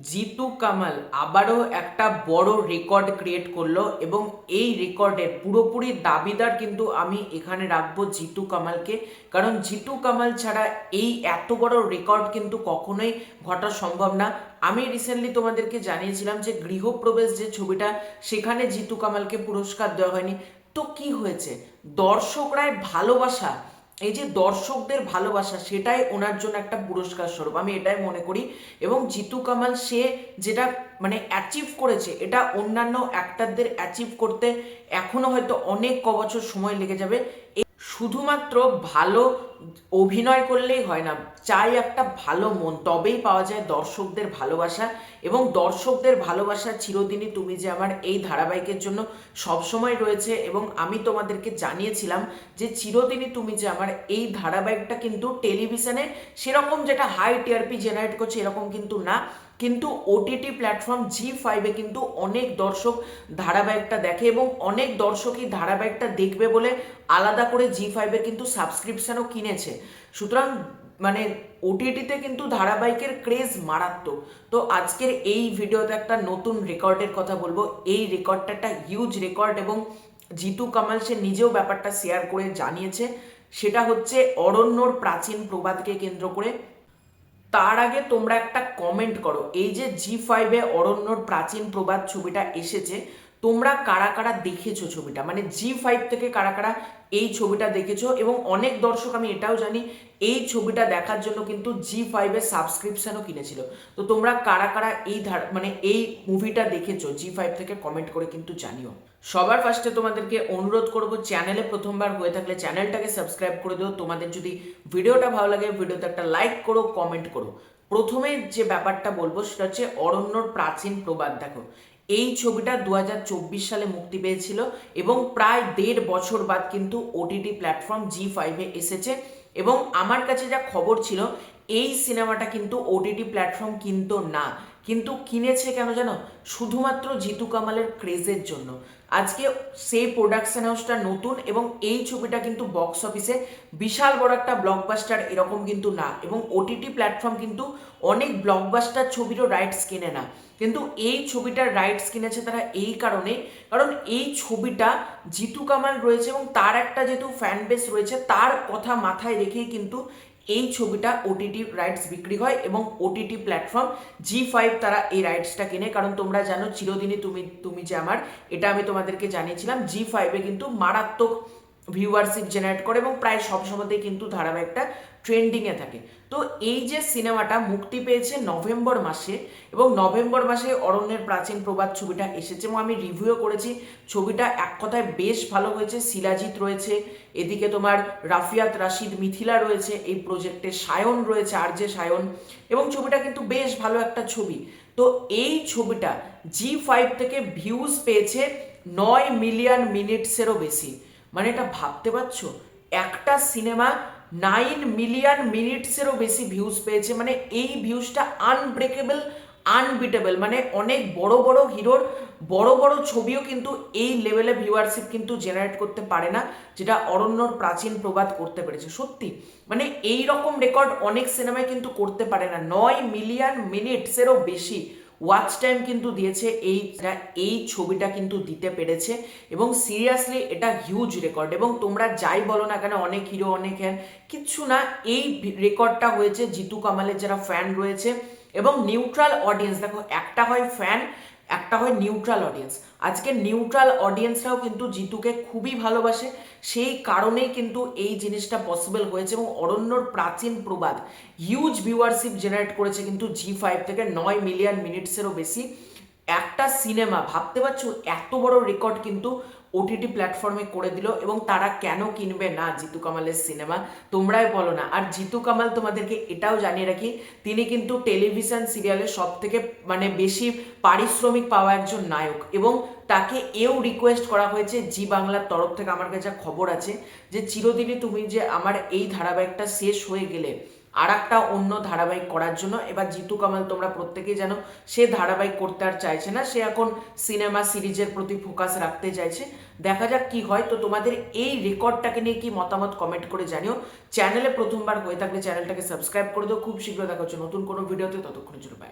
জিতু কামাল আবারও একটা বড় রেকর্ড ক্রিয়েট করলো এবং এই রেকর্ডের পুরোপুরি দাবিদার কিন্তু আমি এখানে রাখবো জিতু কামালকে। কারণ জিতু কামাল ছাড়া এই এত বড় রেকর্ড কিন্তু কখনোই ঘটা সম্ভব না। আমি রিসেন্টলি তোমাদেরকে জানিয়েছিলাম যে গৃহপ্রবেশ যে ছবিটা, সেখানে জিতু কামালকে পুরস্কার দেওয়া হয়নি। তো কি হয়েছে, দর্শকরাই ভালোবাসা, এই যে দর্শকদের ভালোবাসা, সেটাই ওনার জন্য একটা পুরস্কার স্বরূপ আমি এটাই মনে করি। এবং জিতু কামাল সে যেটা অ্যাচিভ করেছে, এটা অন্যান্য অ্যাক্টারদের অ্যাচিভ করতে এখনো হয়তো অনেক বছর সময় লেগে যাবে। শুধুমাত্র ভালো অভিনয় করলেই হয় না, চাই একটা ভালো মন, তবেই পাওয়া যায় দর্শকদের ভালোবাসা। এবং দর্শকদের ভালোবাসা চিরদিনই তুমি যে আমার এই ধারাবাহিকের জন্য সবসময় রয়েছে। এবং আমি তোমাদেরকে জানিয়েছিলাম যে চিরদিনই তুমি যে আমার এই ধারাবাহিকটা কিন্তু টেলিভিশনে সেরকম যেটা হাই টিআরপি জেনারেট করছে এরকম কিন্তু না, কিন্তু ওটিটি প্ল্যাটফর্ম জি5-এ কিন্তু অনেক দর্শক ধারাবাহিকটা দেখে এবং অনেক দর্শকই ধারাবাহিকটা দেখবে বলে আলাদা করে জি5-এর কিন্তু সাবস্ক্রিপশনও কিনেছে। সুতরাং ওটিটিতে কিন্তু ধারাবাহিকের ক্রেজ মারাত্মক। তো আজকের এই ভিডিওতে একটা নতুন রেকর্ডের কথা বলবো। এই রেকর্ডটা একটা হিউজ রেকর্ড এবং জিতু কামাল সে নিজেও ব্যাপারটা শেয়ার করে জানিয়েছে। সেটা হচ্ছে অরণ্যর প্রাচীন প্রবাদকে কেন্দ্র করে। তার আগে তোমরা একটা কমেন্ট করো, এই যে জি5-এ অরণ্যর প্রাচীন প্রবাদ ছবিটা এসেছে, তোমরা কারা কারা দেখেছো ছবিটা, জি5 থেকে কারা কারা এই ছবিটা দেখেছো। এবং অনেক দর্শক আমি এটাও জানি এই ছবিটা দেখার জন্য কিন্তু জি5-এর সাবস্ক্রিপশনও কিনেছিল। তো তোমরা কারা কারা এই মুভিটা দেখেছো জি5 থেকে কমেন্ট করে কিন্তু জানিও। সবার ফার্স্টে তোমাদেরকে অনুরোধ করব, চ্যানেলে প্রথমবার হয়ে থাকলে চ্যানেলটাকে সাবস্ক্রাইব করে দিও। তোমাদের যদি ভিডিওটা ভালো লাগে ভিডিওতে একটা লাইক করো, কমেন্ট করো। প্রথমে যে ব্যাপারটা বলবো সেটা হচ্ছে অরণ্যর প্রাচীন প্রবাদ। দেখো, এই ছবিটা 2024 সালে মুক্তি পেয়েছিল এবং প্রায় 1.5 বছর বাদ কিন্তু ওটিটি প্ল্যাটফর্ম জি5-এ এসেছে। এবং আমার কাছে যা খবর ছিল, এই সিনেমাটা কিন্তু ওটিটি প্ল্যাটফর্ম কিন্তু না, কিন্তু কিনেছে কেন জানো? শুধুমাত্র জিতু কামালের ক্রেজের জন্য। আজকে সেই প্রোডাকশন হাউসটা নতুন এবং এই ছবিটা কিন্তু বক্স অফিসে বিশাল বড় একটা ব্লকবাস্টার এরকম কিন্তু না। এবং ওটিটি প্ল্যাটফর্ম কিন্তু অনেক ব্লকবাস্টার ছবিরও রাইটস কেনে না, কিন্তু এই ছবিটার রাইটস কিনেছে তারা এই কারণে, কারণ এই ছবিটা জিতু কামাল রয়েছে এবং তার একটা যেহেতু ফ্যান বেস রয়েছে, তার কথা মাথায় রেখেই কিন্তু এই ছবিটা ওটিটি রাইটস বিক্রি হয় এবং ওটিটি প্ল্যাটফর্ম জি5 তারা এই রাইটসটা কেনে। কারণ তোমরা জানো চিরদিনই তুমি তুমি যে আমার, এটা আমি তোমাদেরকে জানিয়েছিলাম, জি5-এ কিন্তু মারাত্মক ভিউয়ারশিপ জেনারেট করে এবং প্রায় সব সময়তেই কিন্তু ধারাবাহিকটা ট্রেন্ডিংয়ে থাকে। তো এই যে সিনেমাটা মুক্তি পেয়েছে নভেম্বর মাসে, এবং নভেম্বর মাসে অরণ্যের প্রাচীন প্রবাদ ছবিটা এসেছে এবং আমি রিভিউ করেছি। ছবিটা এক কথায় বেশ ভালো হয়েছে। শিলাজিৎ রয়েছে, এদিকে তোমার রাফিয়াত রাশিদ মিথিলা রয়েছে এই প্রজেক্টে, সায়ন রয়েছে, আরজে সায়ন, এবং ছবিটা কিন্তু বেশ ভালো একটা ছবি। তো এই ছবিটা জি5 থেকে ভিউজ পেয়েছে 9 মিলিয়ন মিনিটসেরও বেশি। এটা ভাবতে পারছো, একটা সিনেমা 9 মিলিয়ন মিনিটসেরও বেশি ভিউজ পেয়েছে। এই ভিউজটা আনব্রেকেবল, আনবিটেবল। অনেক বড় বড় হিরোর বড় বড় ছবিও কিন্তু এই লেভেলে ভিউয়ারশিপ কিন্তু জেনারেট করতে পারে না, যেটা অরণ্যর প্রাচীন প্রবাদ করতে পেরেছে। সত্যি এই রকম রেকর্ড অনেক সিনেমায় কিন্তু করতে পারে না। 9 মিলিয়ন মিনিটসেরও বেশি ওয়াচ টাইম কিন্তু দিয়েছে এই ছবিটা কিন্তু দিতে পেরেছে। এবং সিরিয়াসলি এটা হিউজ রেকর্ড। এবং তোমরা যাই বলো না কেন, অনেক হিরো অনেক কিচ্ছু না, এই রেকর্ডটা হয়েছে জিতু কামালের যারা ফ্যান রয়েছে এবং নিউট্রাল অডিয়েন্স। দেখো, একটা হয় ফ্যান, একটা হয় নিউট্রাল অডিয়েন্স। আজকে নিউট্রাল অডিয়েন্সরাও কিন্তু জিতুকে খুবই ভালোবাসে, সেই কারণেই কিন্তু এই জিনিসটা পসিবল হয়েছে। এবং অরণ্যর প্রাচীন প্রবাদ হিউজ ভিউয়ারশিপ জেনারেট করেছে কিন্তু জি5 থেকে 9 মিলিয়ন মিনিটসেরও বেশি। একটা সিনেমা, ভাবতে পারছো, এত বড় রেকর্ড কিন্তু ওটিটি প্ল্যাটফর্মে করে দিল। এবং তারা কেন কিনবে না জিতু কামালের সিনেমা, তোমরাই বলো না। আর জিতু কামাল, তোমাদেরকে এটাও জানিয়ে রাখি, তিনি কিন্তু টেলিভিশন সিরিয়ালে সব থেকে বেশি পারিশ্রমিক পাওয়া একজন নায়ক। এবং তাকে এও রিকোয়েস্ট করা হয়েছে জি বাংলার তরফ থেকে, আমার কাছে খবর আছে, যে চিরদিনই তুমি যে আমার এই ধারাবাহিকটা শেষ হয়ে গেলে আর একটা অন্য ধারাবাহিক করার জন্য। এবার জিতু কামাল তোমরা প্রত্যেকেই জানো, সে ধারাবাহিক করতে আর চাইছে না, সে এখন সিনেমা সিরিজের প্রতি ফোকাস রাখতে চাইছে। দেখা যাক কি হয়। তো তোমাদের এই রেকর্ডটাকে নিয়ে কি মতামত কমেন্ট করে জানিও। চ্যানেলে প্রথমবার হয়ে থাকলে চ্যানেলটাকে সাবস্ক্রাইব করে দিও। খুব শীঘ্র দেখা হচ্ছে নতুন কোনো ভিডিওতে, ততক্ষণের জন্য বাই।